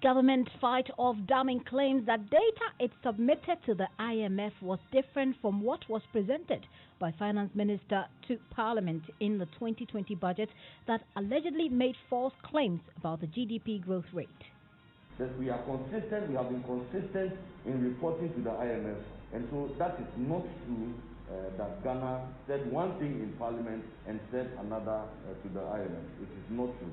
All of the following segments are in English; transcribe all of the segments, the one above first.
Government fight off damning claims that data it submitted to the IMF was different from what was presented by Finance Minister to Parliament in the 2020 budget that allegedly made false claims about the GDP growth rate. That we are consistent, we have been consistent in reporting to the IMF, and so that is not true that Ghana said one thing in Parliament and said another to the IMF. It is not true.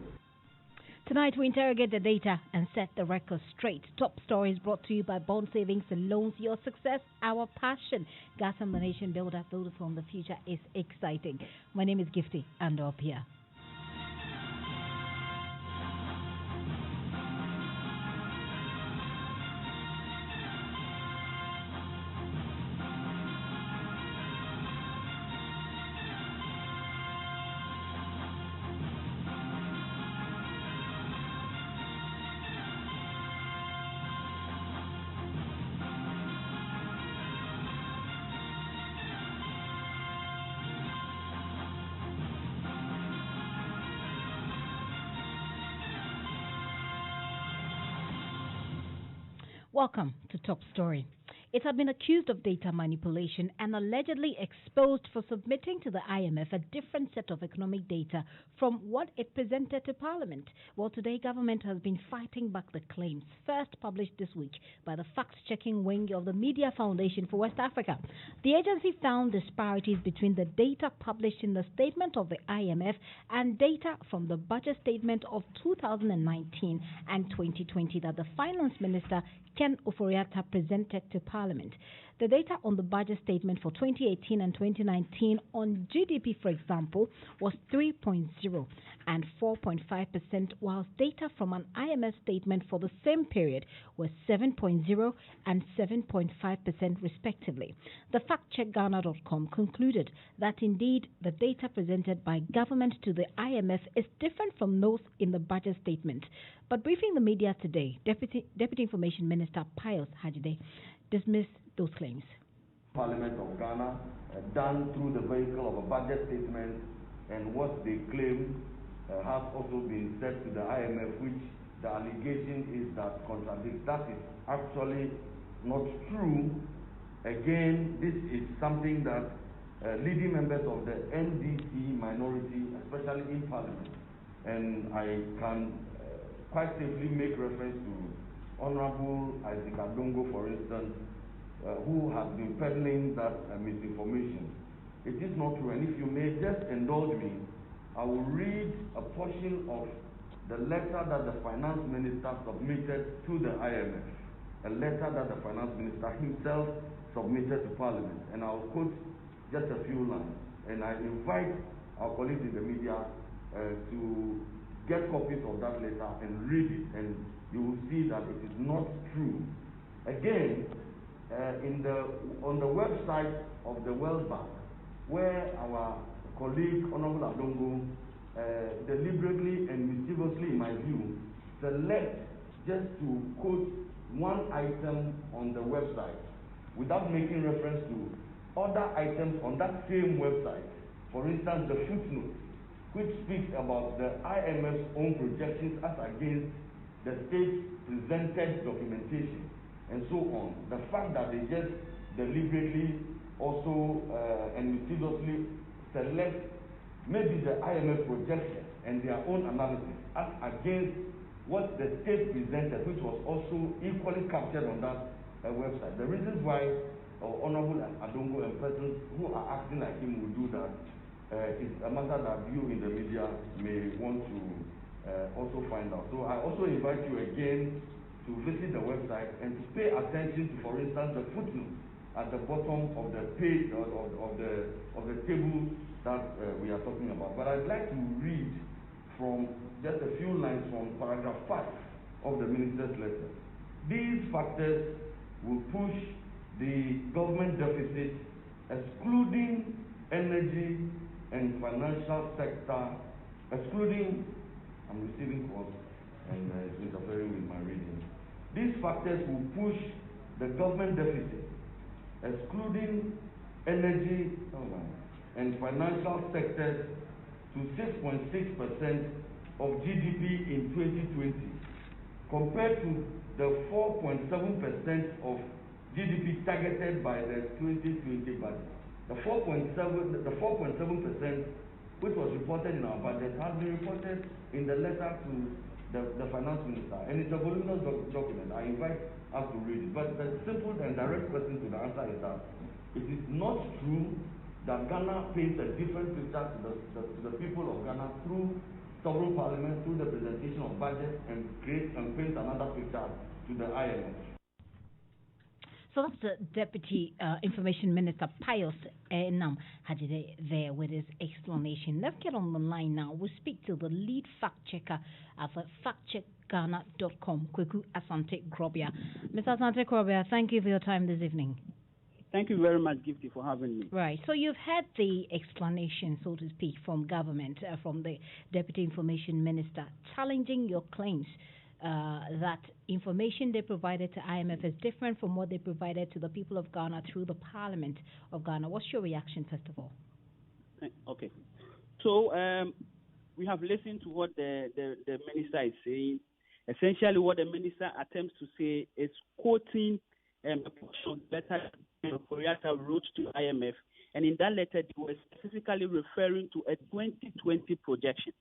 Tonight we interrogate the data and set the record straight. Top stories brought to you by Bond Savings and Loans. Your success, our passion. Gas and the Nation Builder, builder from the future is exciting. My name is Gifty Andoh Appiah. Welcome to Top Story. It had been accused of data manipulation and allegedly exposed for submitting to the IMF a different set of economic data from what it presented to Parliament. Well, today government has been fighting back the claims, first published this week by the fact-checking wing of the Media Foundation for West Africa. The agency found disparities between the data published in the statement of the IMF and data from the budget statement of 2019 and 2020 that the Finance Minister Ken Ofori-Atta presented to Parliament. The data on the budget statement for 2018 and 2019 on GDP, for example, was 3.0 and 4.5%, whilst data from an IMF statement for the same period was 7.0 and 7.5% respectively. The factcheckghana.com concluded that indeed the data presented by government to the IMF is different from those in the budget statement. But briefing the media today, Deputy Information Minister Pius Hajide dismissed those claims. Parliament of Ghana done through the vehicle of a budget statement, and what they claim has also been said to the IMF, which the allegation is that contradicts. That is actually not true. Again, this is something that leading members of the NDC minority, especially in Parliament, and I can quite safely make reference to Honorable Isaac Adongo, for instance, who has been peddling that misinformation. It is not true, and if you may just indulge me, I will read a portion of the letter that the Finance Minister submitted to the IMF, a letter that the Finance Minister himself submitted to Parliament, and I will quote just a few lines, and I invite our colleagues in the media to get copies of that letter and read it, and you will see that it is not true. Again, on the website of the World Bank, where our colleague Honorable Adongo deliberately and mischievously, in my view, select just to quote one item on the website without making reference to other items on that same website. For instance, the footnote, which speaks about the IMF's own projections as against the state's presented documentation, and so on. The fact that they just deliberately also and mischievously select maybe the IMF projection and their own analysis as against what the state presented, which was also equally captured on that website. The reasons why Honorable Adongo and persons who are acting like him will do that is a matter that you in the media may want to also find out. So I also invite you again to visit the website and to pay attention to, for instance, the footnote at the bottom of the page of the table that we are talking about. But I'd like to read from just a few lines from paragraph 5 of the minister's letter. These factors will push the government deficit, excluding energy and financial sector, excluding, I'm receiving calls and interfering with my reading. These factors will push the government deficit, excluding energy and financial sectors, to 6.6% of GDP in 2020, compared to the 4.7% of GDP targeted by the 2020 budget. The 4.7%, which was reported in our budget, has been reported in the letter to the finance minister, and it's a voluminous document. I invite us to read it. But the simple and direct question to the answer is that it is not true that Ghana paints a different picture to the people of Ghana through sovereign parliament, through the presentation of budget, and paints another picture to the IMF. So that's the Deputy Information Minister Pius Nam Hajide there with his explanation. Let's get on the line now. We'll speak to the lead fact checker at factcheckghana.com, Kweku Asante Grobia. Mr. Asante Grobia, thank you for your time this evening. Thank you very much, Gifty, for having me. Right. So you've had the explanation, so to speak, from government, from the Deputy Information Minister, challenging your claims that information they provided to IMF is different from what they provided to the people of Ghana through the Parliament of Ghana. What's your reaction, first of all? Okay. So we have listened to what the minister is saying. Essentially, what the minister attempts to say is quoting a letter Koreata wrote to IMF, and in that letter, they were specifically referring to a 2020 projection.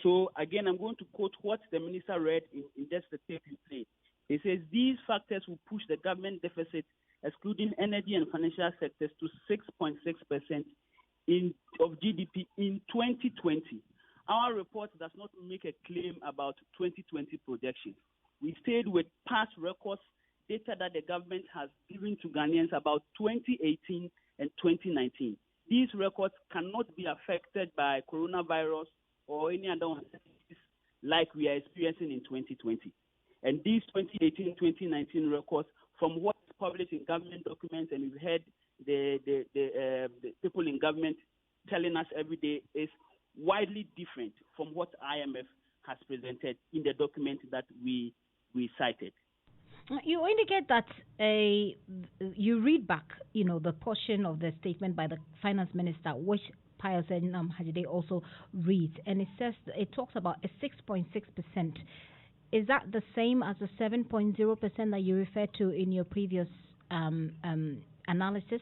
So again, I'm going to quote what the minister read in just the tape you played. He says these factors will push the government deficit, excluding energy and financial sectors, to 6.6% of GDP in 2020. Our report does not make a claim about 2020 projections. We stayed with past records, data that the government has given to Ghanaians about 2018 and 2019. These records cannot be affected by coronavirus or any other uncertainties like we are experiencing in 2020. And these 2018-2019 records, from what is published in government documents, and we've heard the people in government telling us every day, is widely different from what IMF has presented in the document that we cited. You indicate that you read back, the portion of the statement by the finance minister, which Pius Hajide also reads, and it talks about a 6.6%. Is that the same as the 7.0% that you referred to in your previous analysis?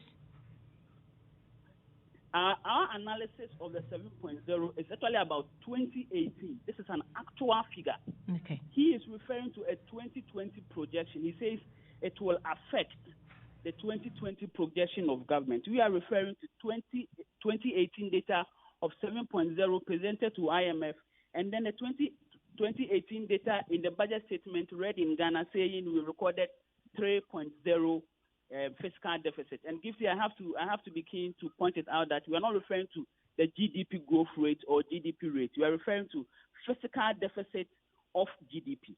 Our analysis of the 7.0 is actually about 2018. This is an actual figure. Okay. He is referring to a 2020 projection. He says it will affect the 2020 projection of government. We are referring to 2018 data of 7.0 presented to IMF, and then the 2018 data in the budget statement read in Ghana saying we recorded 3.0 fiscal deficit. And Gifty, I have to be keen to point it out that we are not referring to the GDP growth rate or GDP rate. We are referring to fiscal deficit of GDP.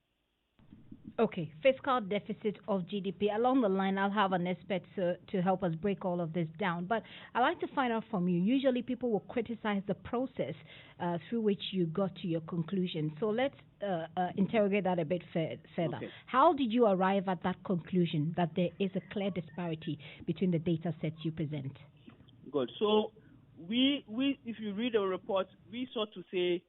Okay, fiscal deficit of GDP. Along the line, I'll have an expert to help us break all of this down. But I'd like to find out from you. Usually people will criticize the process through which you got to your conclusion. So let's interrogate that a bit further. Okay. How did you arrive at that conclusion that there is a clear disparity between the data sets you present? Good. So we if you read the report, we sought to say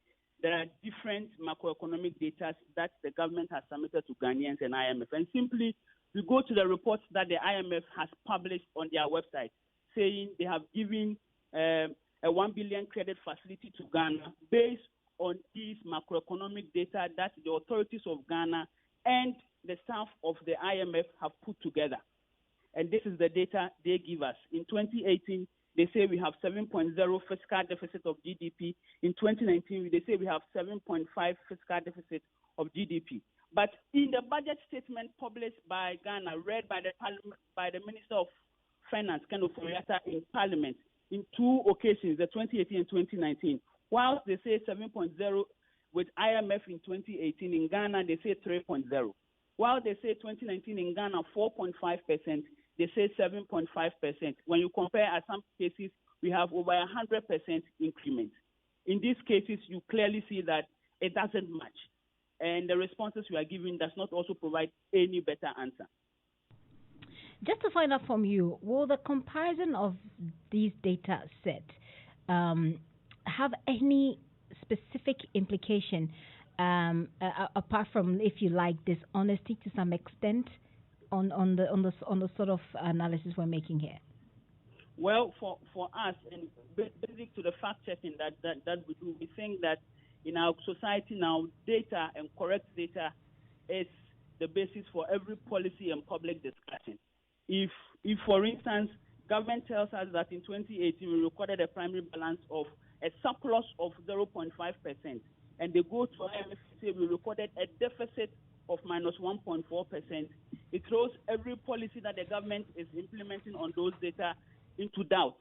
there are different macroeconomic data that the government has submitted to Ghanaians and IMF. And simply, we go to the reports that the IMF has published on their website, saying they have given a 1 billion credit facility to Ghana based on these macroeconomic data that the authorities of Ghana and the staff of the IMF have put together. And this is the data they give us. In 2018, they say we have 7.0 fiscal deficit of GDP. In 2019, they say we have 7.5 fiscal deficit of GDP. But in the budget statement published by Ghana, read by the Minister of Finance, Kenneth Koreata, in Parliament, in two occasions, the 2018 and 2019, whilst they say 7.0 with IMF in 2018, in Ghana they say 3.0. While they say 2019 in Ghana 4.5%, they say 7.5%. When you compare, at some cases, we have over 100% increment. In these cases, you clearly see that it doesn't match. And the responses we are giving does not also provide any better answer. Just to find out from you, will the comparison of these data sets have any specific implication apart from, if you like, dishonesty to some extent on the sort of analysis we're making here? Well, for us, and basic to the fact checking that we do, we think that in our society now, data and correct data is the basis for every policy and public discussion. If for instance, government tells us that in 2018 we recorded a primary balance of a surplus of 0.5%, and they go to IMF and say we recorded a deficit of minus 1.4%, it throws every policy that the government is implementing on those data into doubt,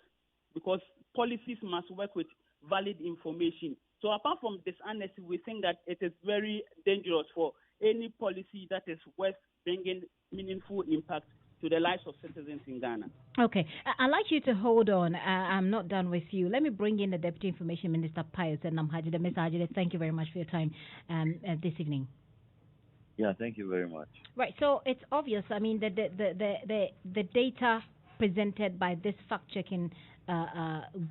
because policies must work with valid information. So apart from dishonesty, we think that it is very dangerous for any policy that is worth bringing meaningful impact to the lives of citizens in Ghana. Okay. I'd like you to hold on. I'm not done with you. Let me bring in the Deputy Information Minister, Pius and Namhajide. Mr. Hajide, thank you very much for your time this evening. Yeah, thank you very much. Right. So it's obvious. I mean, the data presented by this fact-checking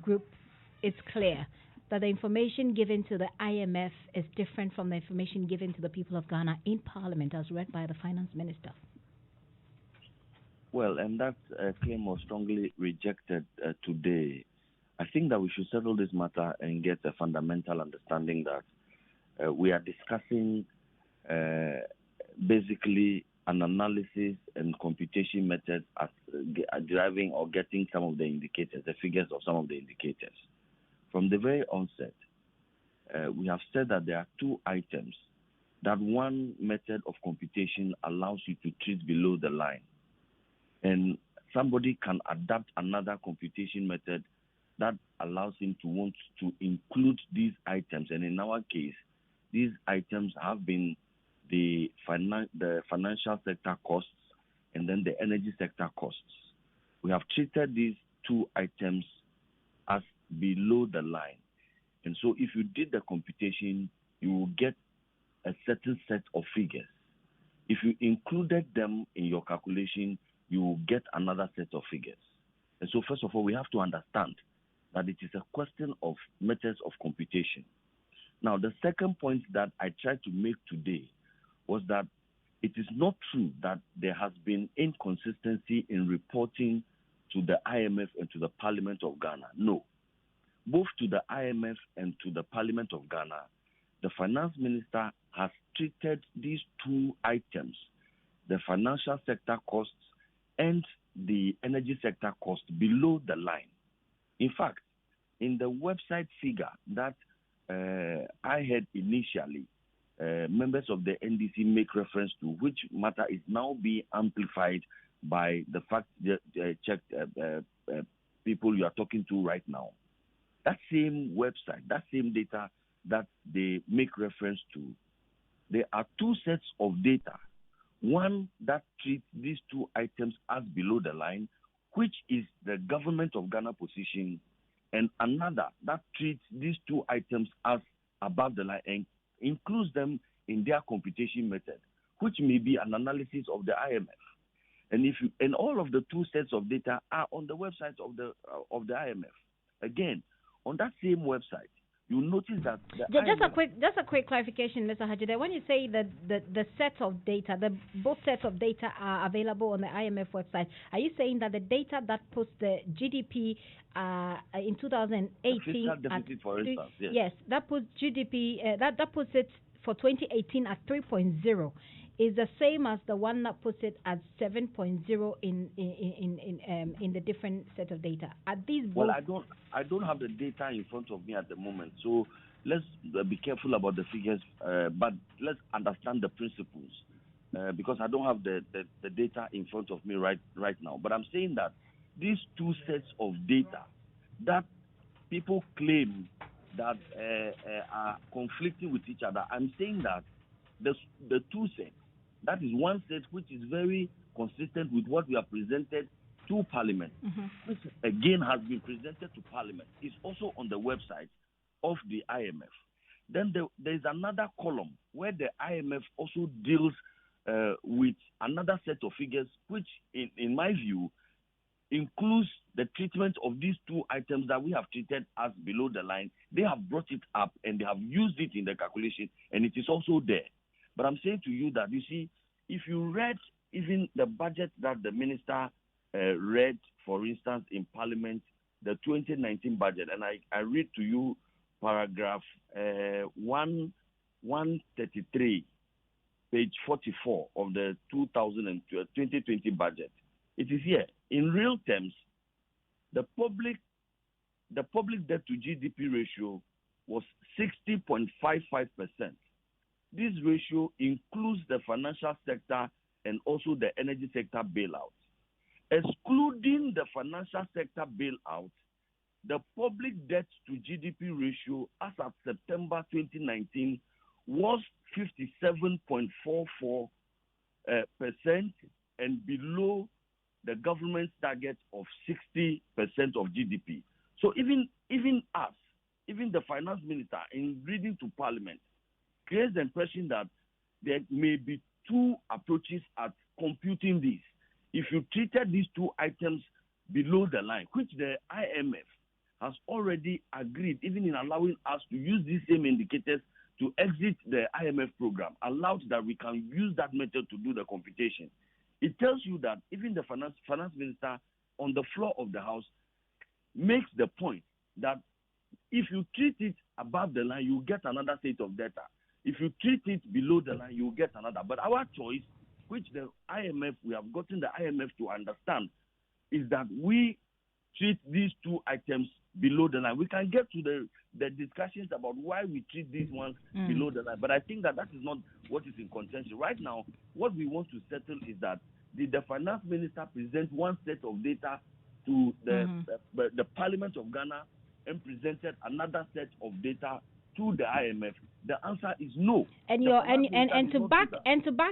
group is clear that the information given to the IMF is different from the information given to the people of Ghana in Parliament, as read by the Finance Minister. Well, and that claim was strongly rejected today. I think that we should settle this matter and get a fundamental understanding that we are discussing basically an analysis and computation method as deriving or getting some of the indicators, the figures of some of the indicators. From the very onset, we have said that there are two items that one method of computation allows you to treat below the line. And somebody can adapt another computation method that allows him to want to include these items. And in our case, these items have been the financial sector costs and then the energy sector costs. We have treated these two items as below the line. And so if you did the computation, you will get a certain set of figures. If you included them in your calculation, you will get another set of figures. And so first of all, we have to understand that it is a question of methods of computation. Now, the second point that I tried to make today was that it is not true that there has been inconsistency in reporting to the IMF and to the Parliament of Ghana. No. Both to the IMF and to the Parliament of Ghana, the Finance Minister has treated these two items, the financial sector costs and the energy sector cost, below the line. In fact, in the website figure that I had initially, members of the NDC make reference to, which matter is now being amplified by the fact check people you are talking to right now. That same website, that same data that they make reference to, there are two sets of data. One that treats these two items as below the line, which is the government of Ghana position, and another that treats these two items as above the line and includes them in their computation method, which may be an analysis of the IMF. And all of the two sets of data are on the website of the IMF. Again, on that same website, you notice that just a quick clarification, Mr. Hajide. When you say that the sets of data, both sets of data are available on the IMF website, are you saying that the data that puts the GDP in 2018 deficit, for instance, yes, that puts GDP that puts it for 2018 at 3.0 is the same as the one that puts it at 7.0 in the different set of data? Are these both? Well, I don't have the data in front of me at the moment, so let's be careful about the figures, but let's understand the principles, because I don't have the data in front of me right now. But I'm saying that these two sets of data that people claim that are conflicting with each other, I'm saying that the two sets, that is one set which is very consistent with what we have presented to Parliament, which again has been presented to Parliament, is also on the website of the IMF. Then there is another column where the IMF also deals with another set of figures, which in my view includes the treatment of these two items that we have treated as below the line, they have brought it up and they have used it in the calculation, and it is also there. But I'm saying to you that, you see, if you read even the budget that the minister read, for instance, in Parliament, the 2019 budget, and I read to you paragraph 133, page 44 of the 2020 budget. It is here. In real terms, the public debt to GDP ratio was 60.55%. This ratio includes the financial sector and also the energy sector bailout. Excluding the financial sector bailout, the public debt to GDP ratio as of September 2019 was 57.44% and below the government's target of 60% of GDP. So even us, even the finance minister, in reading to Parliament, creates the impression that there may be two approaches at computing this. If you treated these two items below the line, which the IMF has already agreed, even in allowing us to use these same indicators to exit the IMF program, allowed that we can use that method to do the computation. It tells you that even the finance minister on the floor of the House makes the point that if you treat it above the line, you get another set of data. If you treat it below the line, you get another. But our choice, which the IMF, we have gotten the IMF to understand, is that we treat these two items below the line. We can get to the discussions about why we treat these ones below the line, but I think that is not what is in contention. Right now, what we want to settle is that did the finance minister present one set of data to the Parliament of Ghana and presented another set of data to the IMF? The answer is no. And to back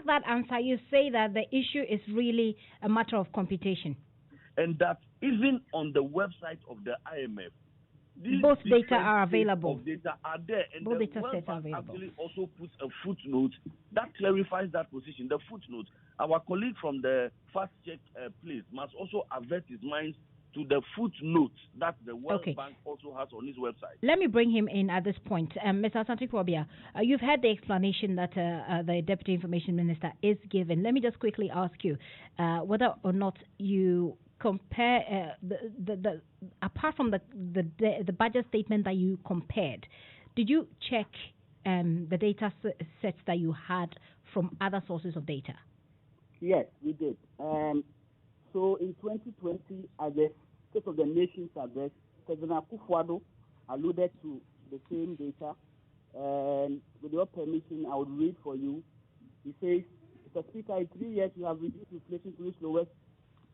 that answer, you say that the issue is really a matter of computation. And that even on the website of the IMF, both data are available. Data are there, and both the data sets are available. Actually also puts a footnote that clarifies that position. The footnote, our colleague from the fact check place must also avert his mind to the footnote that the World Bank also has on his website. Let me bring him in at this point. Mr. Asante Appiah, you've had the explanation that the Deputy Information Minister is given. Let me just quickly ask you whether or not you compare the apart from the budget statement that you compared, did you check the data sets that you had from other sources of data? Yes, we did. So in 2020, at the State of the Nation's address, President Akufo-Addo alluded to the same data. And with your permission, I would read for you. He says, Mr. Speaker, in 3 years, we have reduced inflation to its lowest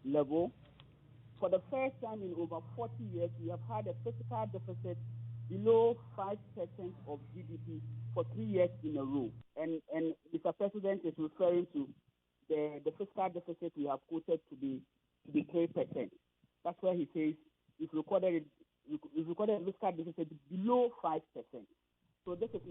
level. For the first time in over 40 years, we have had a fiscal deficit below 5% of GDP for 3 years in a row. And Mr. President is referring to the fiscal deficit we have quoted to be 3%. That's why he says we've recorded a fiscal deficit below 5%. So this is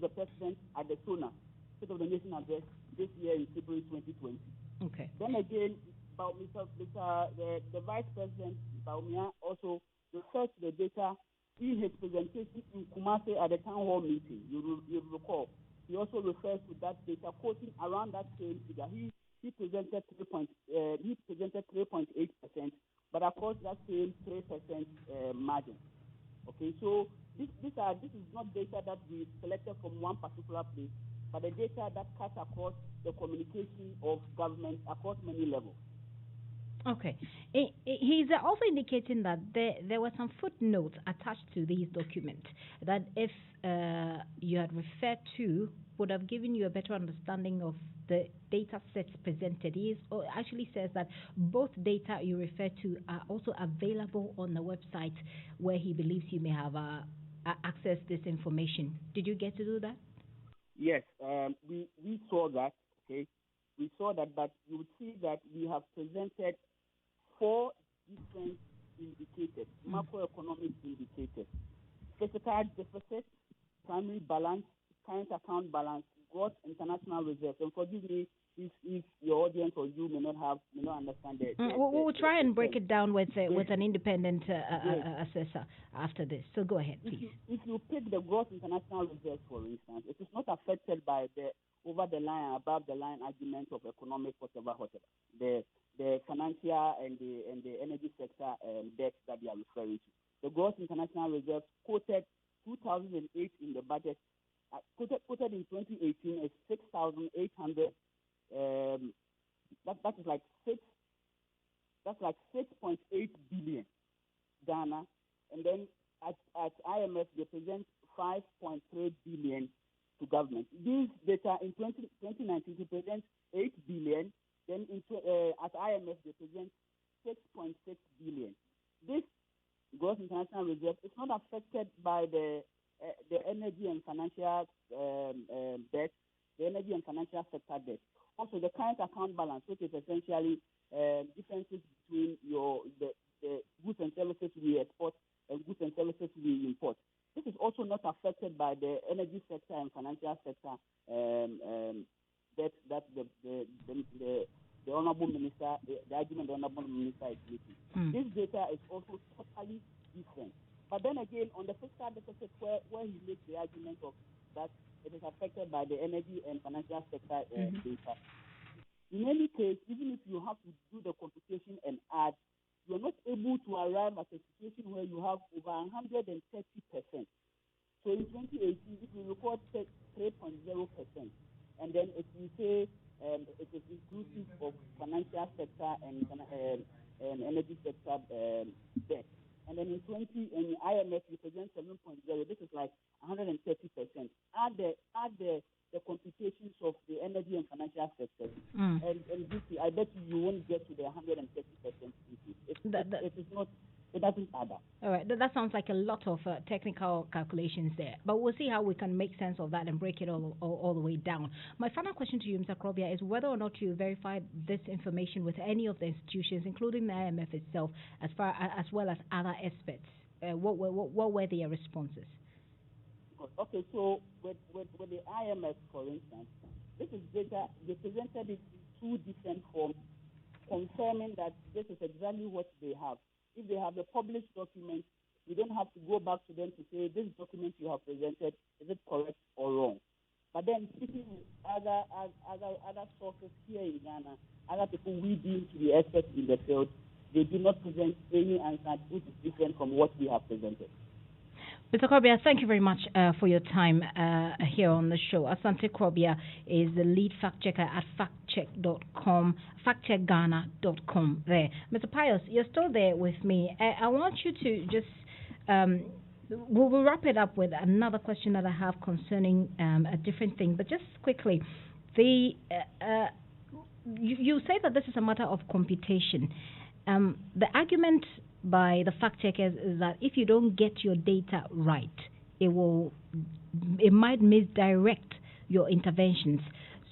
the president at the SONA, State of the Nation address, this year in February 2020. Okay. Then again, about the Vice President Baumia also refers to the data in his presentation in Kumasi at the town hall meeting. You recall. He also refers to that data, quoting around that same figure. He presented 3.8%, but across that same 3% margin. Okay, so this is not data that we selected from one particular place, but the data that cuts across the communication of government across many levels. Okay. He's also indicating that there were some footnotes attached to these documents that if you had referred to would have given you a better understanding of the data sets presented. He actually says that both data you refer to are also available on the website where he believes you may have accessed this information. Did you get to do that? Yes, we saw that. Okay, we saw that, but you would see that we have presented 4 different indicators, macroeconomic indicators: fiscal deficit, primary balance, current account balance, gross international reserves. And forgive me if your audience or you may not understand it. We'll try and break it down with an independent assessor after this. So go ahead, please. If you pick the gross international reserve, for instance, it is not affected by the over the line, above the line argument of economic whatever. The financial and the energy sector debts that they are referring to. The gross international reserve quoted 2008 in the budget, quoted in 2018 is 6,800. That is like 6.8 billion Ghana, and then at IMF they present 5.3 billion to government. These data in 2019 they present 8 billion. Then at IMF they present 6.6 billion. This gross international reserve is not affected by the energy and financial debt, the energy and financial sector debt. Also, the current account balance, which is essentially differences between the goods and services we export and goods and services we import. This is also not affected by the energy sector and financial sector that the Honorable Minister, the argument the Honorable Minister is making. This data is also totally different. But then again, on the fiscal deficit, where he makes the argument of that it is affected by the energy and financial sector data. In any case, even if you have to do the computation and add, you're not able to arrive at a situation where you have over 130%. So in 2018, if you record 3.0%, and then if you say it is inclusive of financial sector and energy sector debt, and then in IMF represents 7.0. This is like 130%. Add the computations of the energy and financial sector, and I bet you won't get to the 130%. It is not. It doesn't add up. All right, that sounds like a lot of technical calculations there, but we'll see how we can make sense of that and break it all the way down. My final question to you, Mr. Krobia, is whether or not you verified this information with any of the institutions, including the IMF itself, as well as other experts. What were their responses? Okay, so with the IMF, for instance, this is data. They presented it in two different forms, confirming that this is exactly what they have. If they have a published document, we don't have to go back to them to say this document you have presented, is it correct or wrong? But then speaking with other sources here in Ghana, other people we deem to be experts in the field, they do not present any answer which is different from what we have presented. Mr. Krobia, thank you very much for your time here on the show. Asante Krobia is the lead fact checker at factcheck.com, factcheckghana.com there. Mr. Pius, you're still there with me. I want you to just, we'll wrap it up with another question that I have concerning a different thing. But just quickly, you say that this is a matter of computation. The argument by the fact checkers is that if you don't get your data right, it might misdirect your interventions.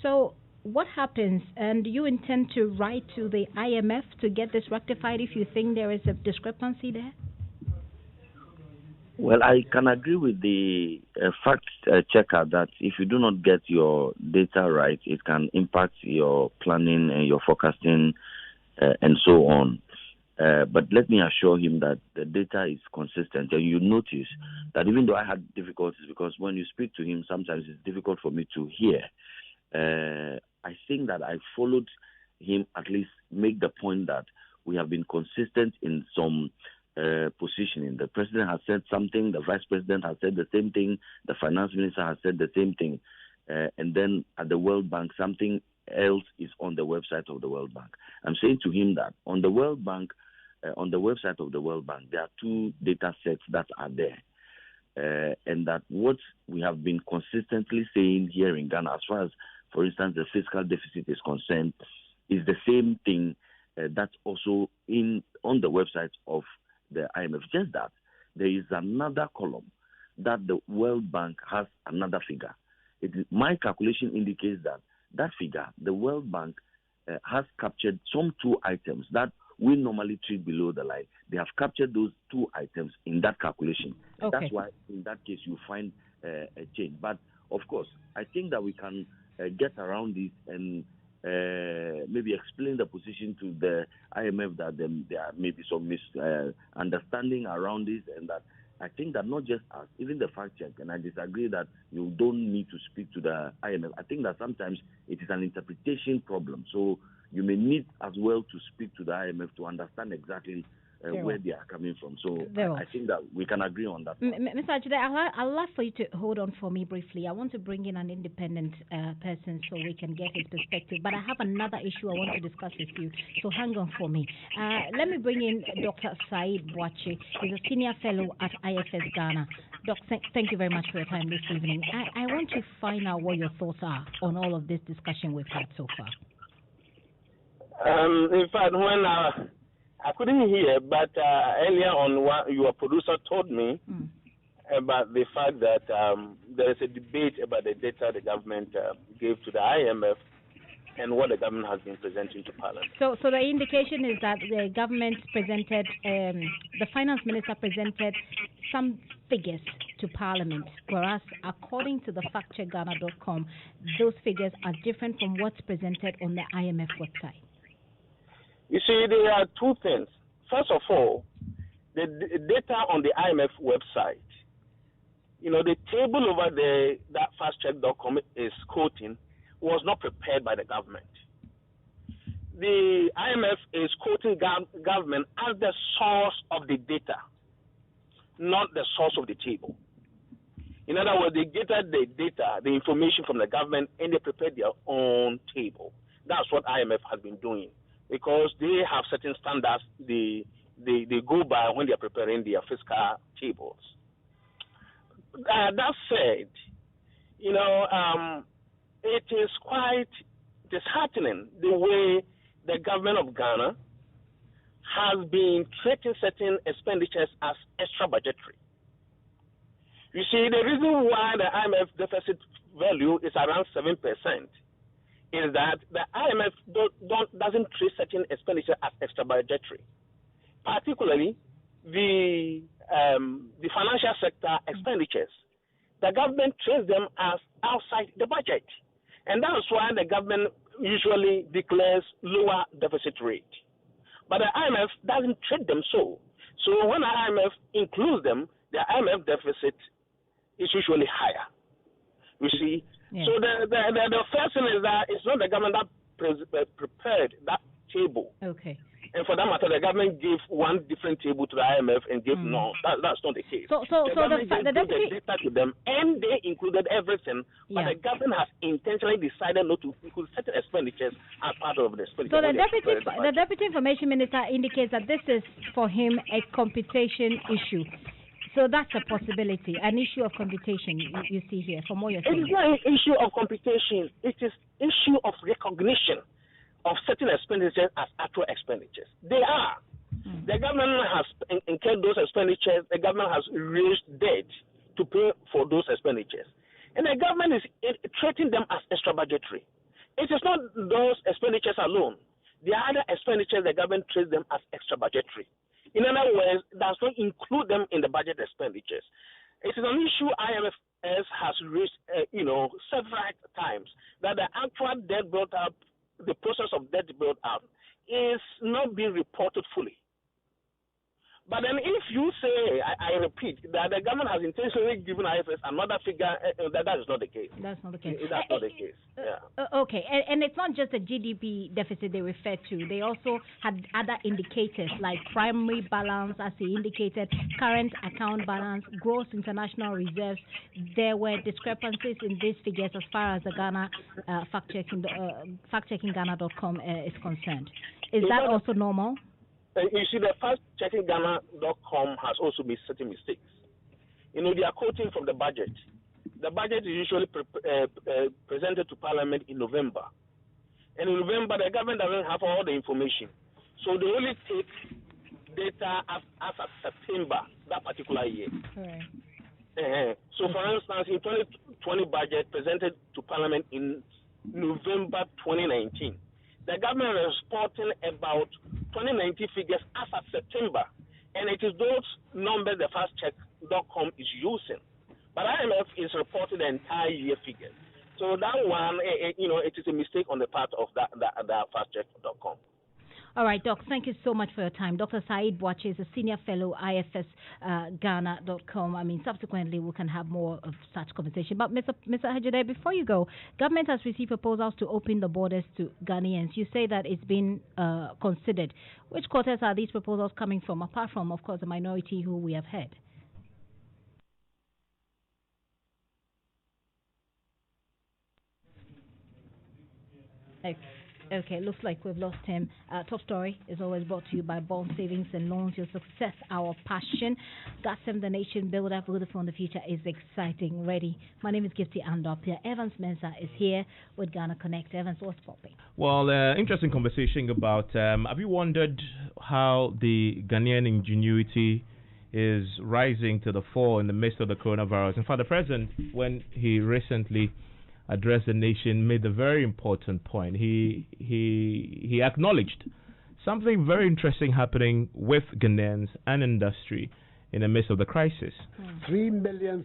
So what happens, and do you intend to write to the IMF to get this rectified if you think there is a discrepancy there? Well, I can agree with the fact checker that if you do not get your data right, it can impact your planning and your forecasting and so on. But let me assure him that the data is consistent. And you notice that even though I had difficulties, because when you speak to him, sometimes it's difficult for me to hear. I think that I followed him at least make the point that we have been consistent in some positioning. The president has said something, the vice president has said the same thing, the finance minister has said the same thing. And then at the World Bank, something else is on the website of the World Bank. I'm saying to him that on the World Bank, on the website of the World Bank, there are two data sets that are there. And that what we have been consistently saying here in Ghana, as far as, for instance, the fiscal deficit is concerned, is the same thing that's also on the website of the IMF. Just that there is another column that the World Bank has another figure. My calculation indicates that figure, the World Bank has captured some two items that we normally treat below the line. They have captured those two items in that calculation. Okay. That's why in that case you find a change. But of course, I think that we can get around this and maybe explain the position to the IMF that there may be some misunderstanding around this, and that I think that not just us, even the fact check, and I disagree that you don't need to speak to the IMF. I think that sometimes it is an interpretation problem. So you may need as well to speak to the IMF to understand exactly where they are coming from. So I think that we can agree on that. Mr. Ajide, I'd love for you to hold on for me briefly. I want to bring in an independent person so we can get his perspective. But I have another issue I want to discuss with you, so hang on for me. Let me bring in Dr. Said Boache. He's a senior fellow at IFS Ghana. Doc, thank you very much for your time this evening. I want to find out what your thoughts are on all of this discussion we've had so far. In fact, when I couldn't hear, but earlier on, what your producer told me about the fact that there is a debate about the data the government gave to the IMF and what the government has been presenting to Parliament. So the indication is that the government presented, the finance minister presented some figures to Parliament, whereas according to the factcheckghana.com, those figures are different from what's presented on the IMF website. You see, there are two things. First of all, the data on the IMF website, the table over there that fastcheck.com is quoting was not prepared by the government. The IMF is quoting government as the source of the data, not the source of the table. In other words, they gathered the data, the information from the government, and they prepared their own table. That's what IMF has been doing, because they have certain standards they go by when they are preparing their fiscal tables. That said, it is quite disheartening the way the government of Ghana has been treating certain expenditures as extra budgetary. You see, the reason why the IMF deficit value is around 7% is that the IMF doesn't treat certain expenditure as extra budgetary. Particularly, the financial sector expenditures. The government treats them as outside the budget. And that's why the government usually declares lower deficit rate. But the IMF doesn't treat them so. So when the IMF includes them, the IMF deficit is usually higher. You see? Yeah. So the first thing is that it's not the government that prepared that table. Okay. And for that matter, the government gave one different table to the IMF and gave no. That's not the case. So the deputy data to them, and they included everything, but the government has intentionally decided not to include certain expenditures as part of the expenditure. So the deputy information minister indicates that this is for him a computation issue. So that's a possibility, an issue of computation you see here from what you're saying. It is not an issue of computation. It is issue of recognition of certain expenditures as actual expenditures. They are. The government has incurred those expenditures. The government has raised debt to pay for those expenditures. And the government is treating them as extra budgetary. It is not those expenditures alone. The other expenditures, the government treats them as extra budgetary. In other words, does not include them in the budget expenditures. It is an issue IMF has raised, several times, that the actual debt built up, the process of debt built up, is not being reported fully. But then if you say, I repeat, that the government has intentionally given IFS another figure, that is not the case. That's not the case. That's not the case. Yeah. Okay, and it's not just the GDP deficit they refer to. They also had other indicators like primary balance, as he indicated, current account balance, gross international reserves. There were discrepancies in these figures as far as the Ghana factcheckingghana.com is concerned. Is that also normal? You see, the fastcheckingghana.com has also made certain mistakes. They are quoting from the budget. The budget is usually presented to Parliament in November. And in November, the government doesn't have all the information. So they only take data as of September, that particular year. Right. So, for instance, in 2020 budget presented to Parliament in November 2019, the government is reporting about 2019 figures as of September, and it is those numbers the fastcheck.com is using. But IMF is reporting the entire year figures. So that one, it is a mistake on the part of that fastcheck.com. All right, Doc, thank you so much for your time. Dr. Said Boache is a senior fellow, IFS Ghana.com. I mean, subsequently, we can have more of such conversation. But, Mr. Hajide, before you go, government has received proposals to open the borders to Ghanaians. You say that it's been considered. Which quarters are these proposals coming from, apart from, of course, the minority who we have heard? Okay, looks like we've lost him. Top Story is always brought to you by Bond Savings and Loans. Your success, our passion. GASM, the nation builder, Vodafone, the future is exciting. Ready. My name is Gifty Andoh Appiah. Evans Mensah is here with Ghana Connect. Evans, what's popping? Well, interesting conversation about, have you wondered how the Ghanaian ingenuity is rising to the fore in the midst of the coronavirus? In fact, the president, when he recently addressed the nation, made a very important point. He acknowledged something very interesting happening with Ghanaians and industry in the midst of the crisis. 3 million